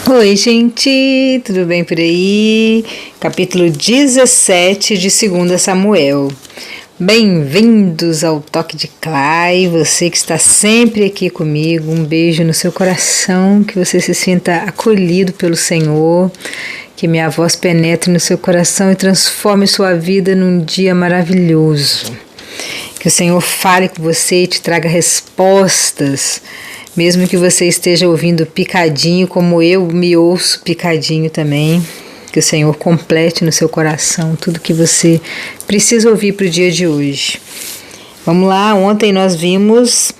Oi, gente, tudo bem por aí? Capítulo 17 de 2 Samuel. Bem-vindos ao Toque de Clay, você que está sempre aqui comigo, um beijo no seu coração, que você se sinta acolhido pelo Senhor, que minha voz penetre no seu coração e transforme sua vida num dia maravilhoso. Que o Senhor fale com você e te traga respostas, mesmo que você esteja ouvindo picadinho, como eu me ouço picadinho também. Que o Senhor complete no seu coração tudo que você precisa ouvir para o dia de hoje. Vamos lá, ontem nós vimos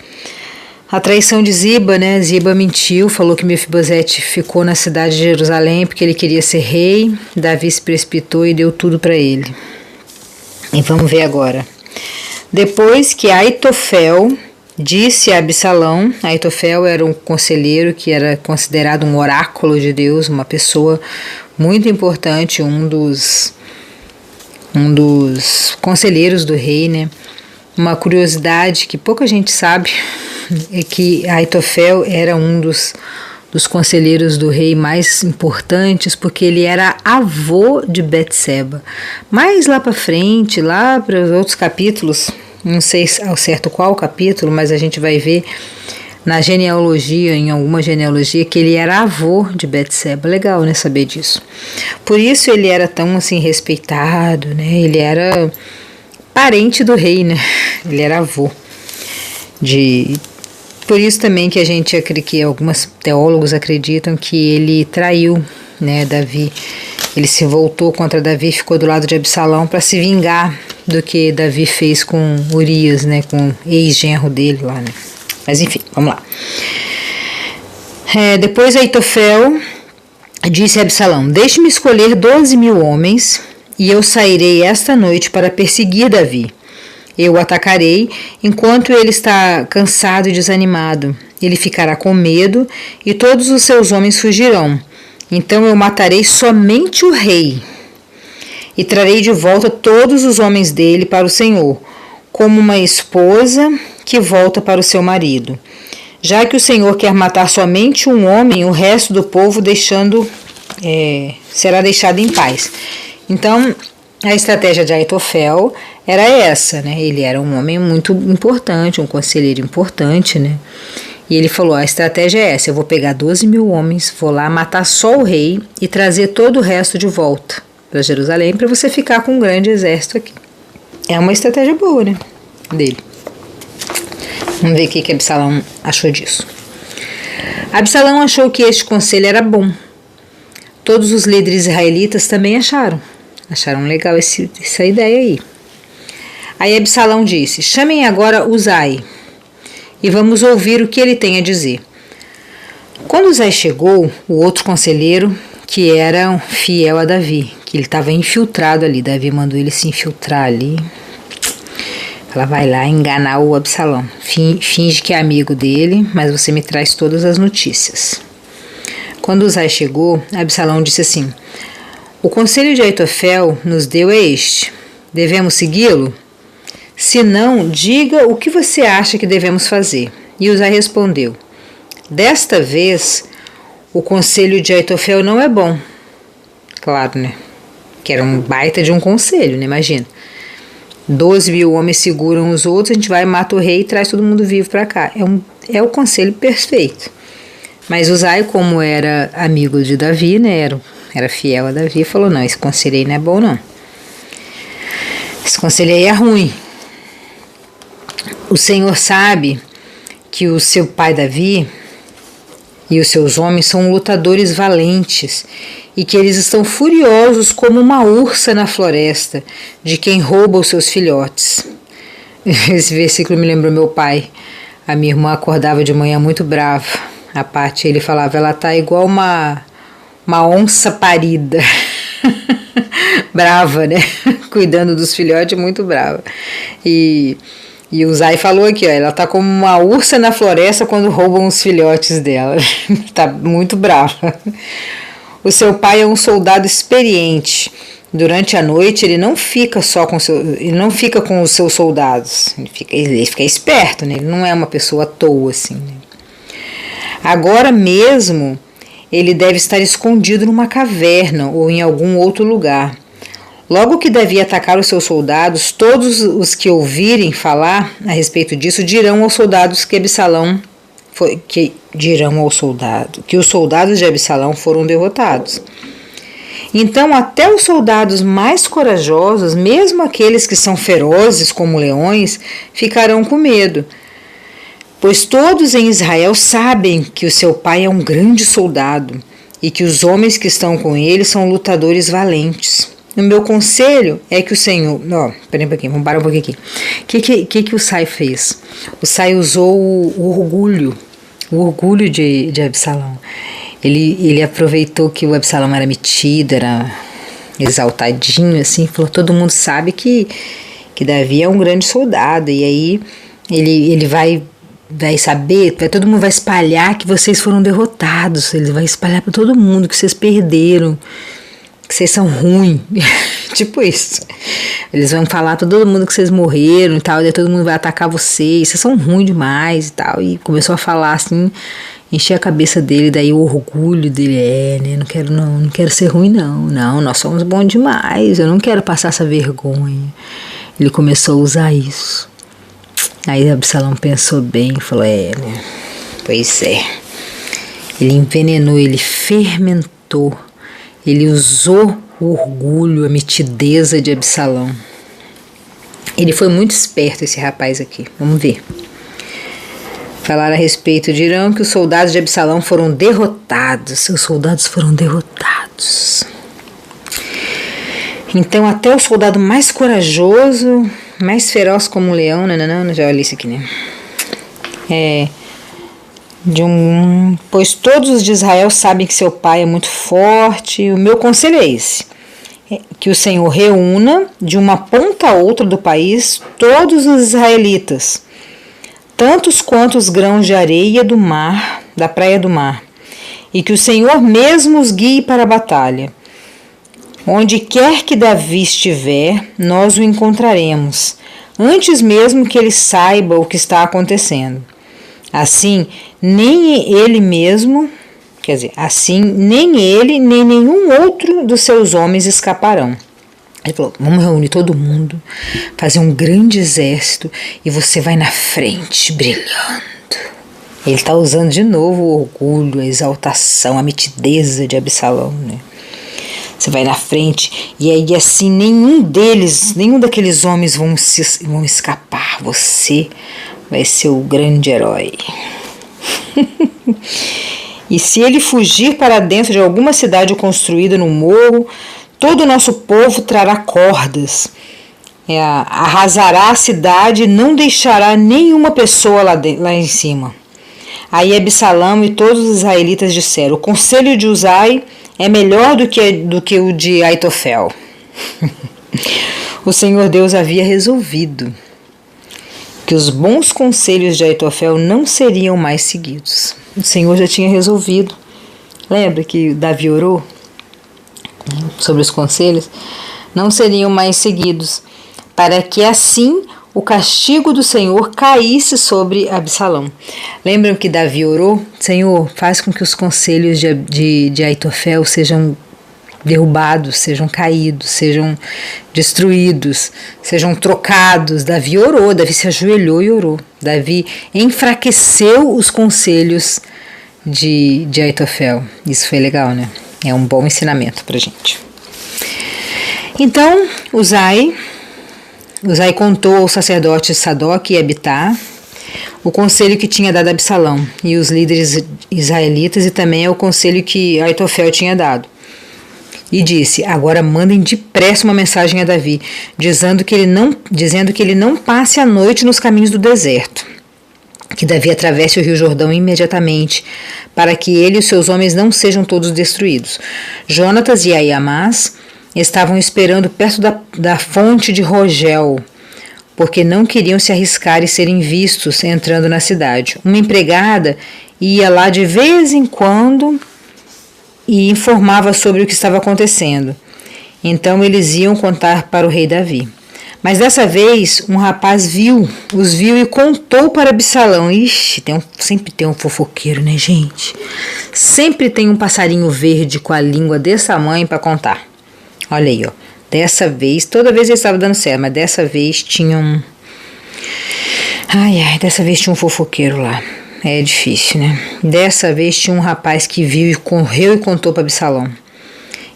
a traição de Ziba, né? Ziba mentiu, falou que Mefibosete ficou na cidade de Jerusalém porque ele queria ser rei. Davi se precipitou e deu tudo para ele. E vamos ver agora. Depois que Aitofel disse a Absalão, Aitofel era um conselheiro que era considerado um oráculo de Deus, uma pessoa muito importante, um dos conselheiros do rei, né? Uma curiosidade que pouca gente sabe é que Aitofel era um dos conselheiros do rei mais importantes, porque ele era avô de Betseba. Mas lá para frente, lá para os outros capítulos, não sei ao certo qual capítulo, mas a gente vai ver na genealogia, em alguma genealogia, que ele era avô de Betseba. Legal, né, saber disso. Por isso ele era tão assim respeitado, né? Ele era parente do rei, né? Ele era avô de... Por isso também que alguns teólogos acreditam que ele traiu, né, Davi. Ele se voltou contra Davi, ficou do lado de Absalão para se vingar do que Davi fez com Urias, né, com o ex-genro dele lá, né. Mas enfim, vamos lá. Depois Aitofel disse a Absalão: deixe-me escolher 12.000 homens e eu sairei esta noite para perseguir Davi. Eu o atacarei enquanto ele está cansado e desanimado. Ele ficará com medo e todos os seus homens fugirão. Então eu matarei somente o rei e trarei de volta todos os homens dele para o Senhor, como uma esposa que volta para o seu marido. Já que o Senhor quer matar somente um homem, o resto do povo será deixado em paz. Então, a estratégia de Aitofel era essa, né? Ele era um homem muito importante, um conselheiro importante, né? E ele falou, a estratégia é essa, eu vou pegar 12.000 homens, vou lá matar só o rei e trazer todo o resto de volta para Jerusalém para você ficar com um grande exército aqui. É uma estratégia boa, né? Dele. Vamos ver o que Absalão achou disso. Absalão achou que este conselho era bom. Todos os líderes israelitas também acharam legal essa ideia aí. Aí Absalão disse, chamem agora Uzai e vamos ouvir o que ele tem a dizer. Quando Uzai chegou, o outro conselheiro, que era fiel a Davi, que ele estava infiltrado ali, Davi mandou ele se infiltrar ali. Ela vai lá enganar o Absalão, finge que é amigo dele, mas você me traz todas as notícias. Quando Uzai chegou, Absalão disse assim, o conselho de Aitofel nos deu é este, devemos segui-lo? Se não, diga o que você acha que devemos fazer. E Uzai respondeu, desta vez o conselho de Aitofel não é bom. Claro, né? Que era um baita de um conselho, né? Imagina. 12.000 homens seguram os outros, a gente vai, mata o rei e traz todo mundo vivo para cá. É o conselho perfeito. Mas Uzai, como era amigo de Davi, né? Era fiel a Davi, falou, não, esse conselho aí não é bom, não. Esse conselho aí é ruim. O Senhor sabe que o seu pai Davi e os seus homens são lutadores valentes e que eles estão furiosos como uma ursa na floresta de quem rouba os seus filhotes. Esse versículo me lembrou meu pai. A minha irmã acordava de manhã muito brava. A Paty, ele falava, ela tá igual uma onça parida. Brava, né? Cuidando dos filhotes, muito brava. E o Uzai falou aqui, ó, ela tá como uma ursa na floresta quando roubam os filhotes dela. Tá muito brava. O seu pai é um soldado experiente. Durante a noite ele não fica com os seus soldados. Ele fica esperto, né? Ele não é uma pessoa à toa assim, né? Agora mesmo ele deve estar escondido numa caverna ou em algum outro lugar. Logo que Davi atacar os seus soldados, todos os que ouvirem falar a respeito disso dirão aos soldados que os soldados de Absalão foram derrotados. Então até os soldados mais corajosos, mesmo aqueles que são ferozes como leões, ficarão com medo, pois todos em Israel sabem que o seu pai é um grande soldado e que os homens que estão com ele são lutadores valentes. O meu conselho é que o Senhor... Peraí um pouquinho, vamos parar um pouquinho aqui. O que o Sai fez? O Sai usou o orgulho de Absalão. Ele aproveitou que o Absalão era metido, era exaltadinho, assim, falou, todo mundo sabe que Davi é um grande soldado, e aí ele vai saber, todo mundo vai espalhar que vocês foram derrotados, ele vai espalhar para todo mundo que vocês perderam, que vocês são ruins, tipo isso. Eles vão falar para todo mundo que vocês morreram e tal, e daí todo mundo vai atacar vocês são ruins demais e tal, e começou a falar assim, encher a cabeça dele, daí o orgulho dele, né, não quero ser ruim não, nós somos bons demais, eu não quero passar essa vergonha. Ele começou a usar isso. Aí Absalão pensou bem e falou, né, pois é, ele envenenou, ele fermentou, ele usou o orgulho, a mitideza de Absalão. Ele foi muito esperto, esse rapaz aqui. Vamos ver. Falar a respeito, dirão que os soldados de Absalão foram derrotados. Seus soldados foram derrotados. Então até o soldado mais corajoso, mais feroz como um leão, já olhei isso aqui, né? Pois todos os de Israel sabem que seu pai é muito forte. O meu conselho é esse, que o Senhor reúna de uma ponta a outra do país todos os israelitas, tantos quanto os grãos de areia do mar, da praia do mar, e que o Senhor mesmo os guie para a batalha. Onde quer que Davi estiver, nós o encontraremos, antes mesmo que ele saiba o que está acontecendo. Assim, nem ele, nem nenhum outro dos seus homens escaparão. Ele falou, vamos reunir todo mundo, fazer um grande exército e você vai na frente, brilhando. Ele está usando de novo o orgulho, a exaltação, a mitideza de Absalão, né? Você vai na frente e aí assim nenhum daqueles homens vão escapar. Você vai ser o grande herói. E se ele fugir para dentro de alguma cidade construída no morro, todo o nosso povo trará cordas, arrasará a cidade e não deixará nenhuma pessoa lá em cima. Aí Absalão e todos os israelitas disseram, o conselho de Uzai é melhor do que o de Aitofel. O Senhor Deus havia resolvido que os bons conselhos de Aitofel não seriam mais seguidos. O Senhor já tinha resolvido. Lembra que Davi orou sobre os conselhos? Não seriam mais seguidos, para que assim o castigo do Senhor caísse sobre Absalão. Lembram que Davi orou? Senhor, faz com que os conselhos de Aitofel sejam derrubados, sejam caídos, sejam destruídos, sejam trocados. Davi orou, Davi se ajoelhou e orou. Davi enfraqueceu os conselhos de Aitofel. Isso foi legal, né? É um bom ensinamento pra gente. Então, Uzai contou ao sacerdote Sadoc e Abitar o conselho que tinha dado Absalão e os líderes israelitas e também o conselho que Aitofel tinha dado. E disse, agora mandem depressa uma mensagem a Davi, dizendo que ele não passe a noite nos caminhos do deserto, que Davi atravesse o rio Jordão imediatamente, para que ele e os seus homens não sejam todos destruídos. Jonatas e Aiamás estavam esperando perto da fonte de Rogel, porque não queriam se arriscar e serem vistos entrando na cidade. Uma empregada ia lá de vez em quando e informava sobre o que estava acontecendo. Então eles iam contar para o rei Davi. Mas dessa vez um rapaz os viu e contou para Absalão. Ixi, sempre tem um fofoqueiro, né, gente? Sempre tem um passarinho verde com a língua desse tamanho para contar. Olha aí, ó. Dessa vez, toda vez ele estava dando certo, mas dessa vez tinha um... dessa vez tinha um fofoqueiro lá. É difícil, né? Dessa vez tinha um rapaz que viu e correu e contou para Absalão.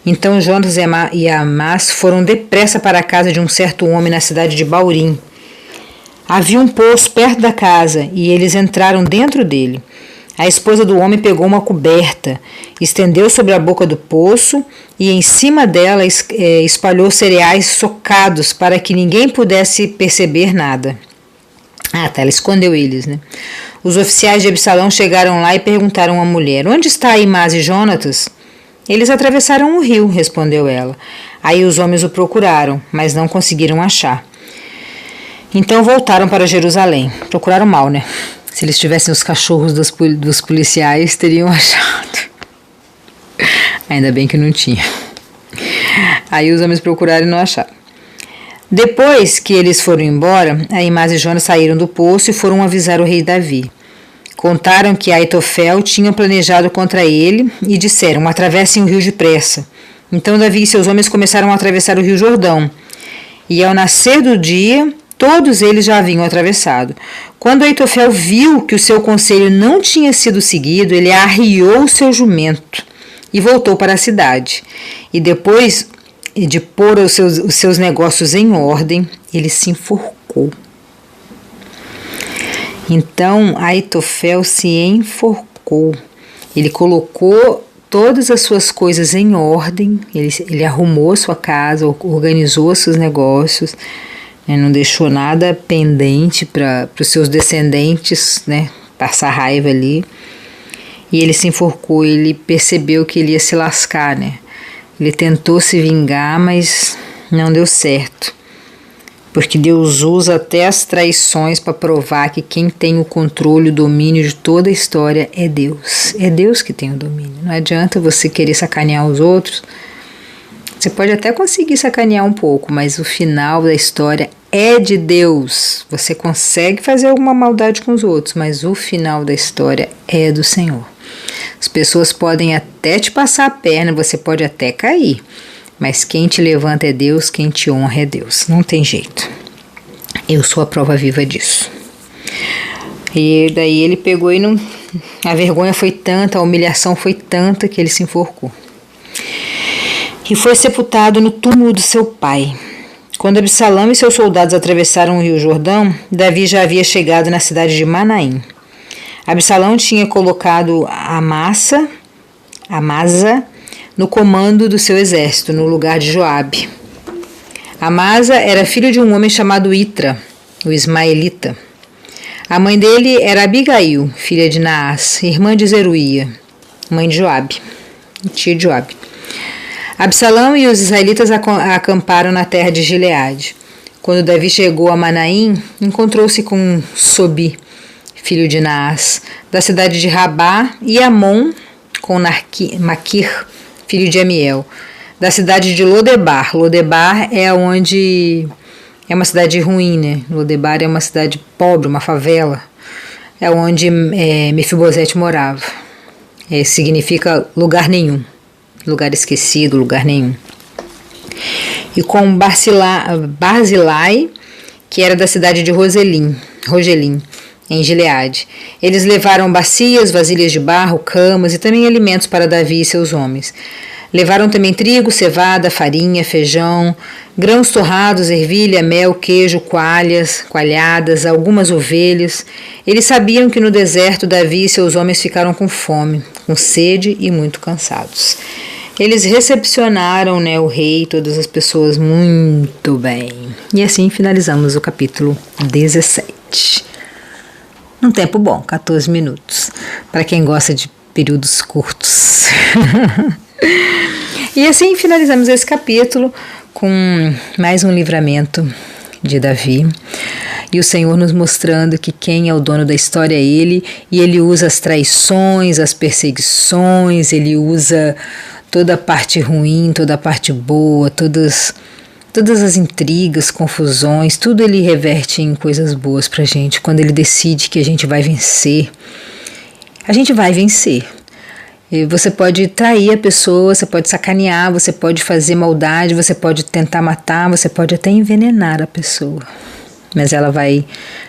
Então Jonas e Amás foram depressa para a casa de um certo homem na cidade de Baurim. Havia um poço perto da casa e eles entraram dentro dele. A esposa do homem pegou uma coberta, estendeu sobre a boca do poço e em cima dela espalhou cereais socados para que ninguém pudesse perceber nada. Ela escondeu eles, né? Os oficiais de Absalão chegaram lá e perguntaram à mulher: onde está Aimás e Jonatas? Eles atravessaram o rio, respondeu ela. Aí os homens o procuraram, mas não conseguiram achar. Então voltaram para Jerusalém. Procuraram mal, né? Se eles tivessem os cachorros dos policiais, teriam achado. Ainda bem que não tinha. Aí os homens procuraram e não acharam. Depois que eles foram embora, Aimás e Jonas saíram do poço e foram avisar o rei Davi. Contaram que Aitofel tinha planejado contra ele e disseram: atravessem o rio depressa. Então Davi e seus homens começaram a atravessar o rio Jordão. E ao nascer do dia, todos eles já haviam atravessado. Quando Aitofel viu que o seu conselho não tinha sido seguido, ele arriou o seu jumento e voltou para a cidade. E depois de pôr os seus negócios em ordem, ele se enforcou. Então Aitofel se enforcou. Ele colocou todas as suas coisas em ordem, ele arrumou sua casa, organizou seus negócios, né, não deixou nada pendente para os seus descendentes, né, passar raiva ali. E ele se enforcou, ele percebeu que ele ia se lascar, né? Ele tentou se vingar, mas não deu certo. Porque Deus usa até as traições para provar que quem tem o controle, o domínio de toda a história é Deus. É Deus que tem o domínio. Não adianta você querer sacanear os outros. Você pode até conseguir sacanear um pouco, mas o final da história é de Deus. Você consegue fazer alguma maldade com os outros, mas o final da história é do Senhor. As pessoas podem até te passar a perna, você pode até cair. Mas quem te levanta é Deus, quem te honra é Deus. Não tem jeito. Eu sou a prova viva disso. E daí ele pegou e não... A vergonha foi tanta, a humilhação foi tanta que ele se enforcou. E foi sepultado no túmulo do seu pai. Quando Absalão e seus soldados atravessaram o rio Jordão, Davi já havia chegado na cidade de Manaim. Absalão tinha colocado Amasa no comando do seu exército, no lugar de Joabe. Amasa era filho de um homem chamado Itra, o ismaelita. A mãe dele era Abigail, filha de Naás, irmã de Zeruía, mãe de Joabe, tia de Joabe. Absalão e os israelitas acamparam na terra de Gileade. Quando Davi chegou a Manaim, encontrou-se com Sobi, filho de Naás, da cidade de Rabá, e Amon com Maquir, filho de Amiel, da cidade de Lodebar. Lodebar é onde é uma cidade ruim, né? Lodebar é uma cidade pobre, uma favela. É onde Mefibosete morava. Significa lugar nenhum, lugar esquecido, lugar nenhum. E com Barzilai, que era da cidade de Rogelim, em Gileade. Eles levaram bacias, vasilhas de barro, camas e também alimentos para Davi e seus homens. Levaram também trigo, cevada, farinha, feijão, grãos torrados, ervilha, mel, queijo, coalhadas, algumas ovelhas. Eles sabiam que no deserto Davi e seus homens ficaram com fome, com sede e muito cansados. Eles recepcionaram, o rei e todas as pessoas muito bem. E assim finalizamos o capítulo 17. Num tempo bom, 14 minutos, para quem gosta de períodos curtos. E assim finalizamos esse capítulo com mais um livramento de Davi. E o Senhor nos mostrando que quem é o dono da história é Ele, e Ele usa as traições, as perseguições, Ele usa toda a parte ruim, toda a parte boa, todas todas as intrigas, confusões, tudo ele reverte em coisas boas pra gente. Quando ele decide que a gente vai vencer, a gente vai vencer. E você pode trair a pessoa, você pode sacanear, você pode fazer maldade, você pode tentar matar, você pode até envenenar a pessoa. Mas ela vai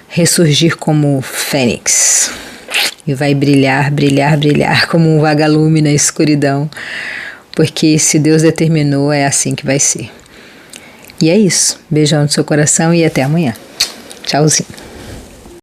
ressurgir como fênix e vai brilhar, brilhar, brilhar como um vagalume na escuridão, porque se Deus determinou, é assim que vai ser. E é isso. Beijão no seu coração e até amanhã. Tchauzinho.